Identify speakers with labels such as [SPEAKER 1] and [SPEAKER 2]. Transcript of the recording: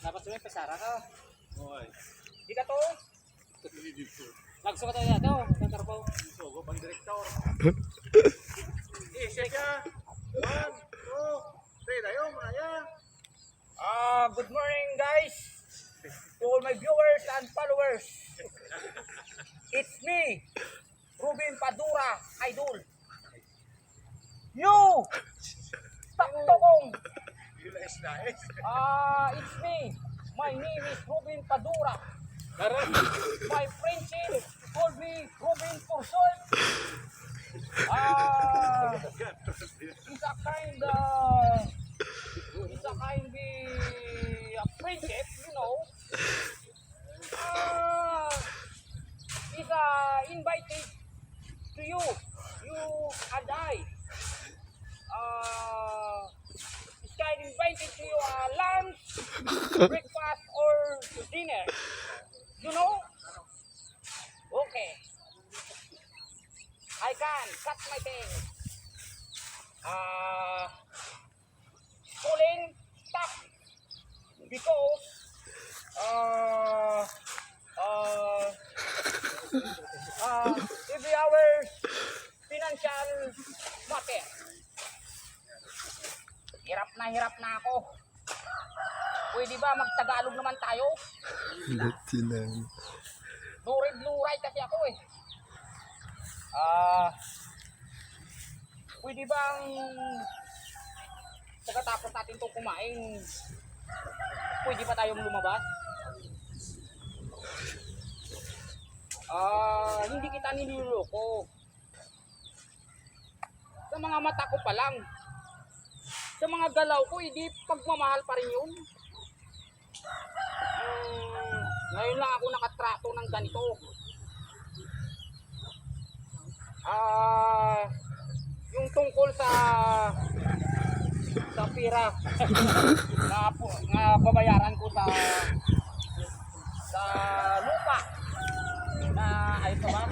[SPEAKER 1] Dapat sila pasara ka.
[SPEAKER 2] Okay.
[SPEAKER 1] Di ka to. Lagso ka tayo na to. Tatarpaw.
[SPEAKER 2] Sogo pang direktor. Check ya. 1, 2, 3, tayo muna.
[SPEAKER 1] Good morning guys. To all my viewers and followers. It's me, Ruben Padura, idol. You, Taktokong. It's me. My name is Ruben Padura. My friendship called me Ruben for short. It's a kind of friendship, you know. It's invited to you and I. It's kind of invited to you lunch, breakfast, or dinner. You know? Okay. I can cut my thing. Pulling stuff because every hour's financial matter. Hirap na ako. Pwede ba magtagalog naman tayo? Lurid-luray kasi ako eh. Pwede bang pagkatapos natin itong kumain, pwede pa tayong lumabas? Hindi kita niloloko. Sa mga mata ko pa lang. Sa mga galaw ko, hindi pagmamahal pa rin yun. Ngayon lang ako nakatrato ng ganito. Yung tungkol sa pira na babayaran ko sa lupa na ay ito ba?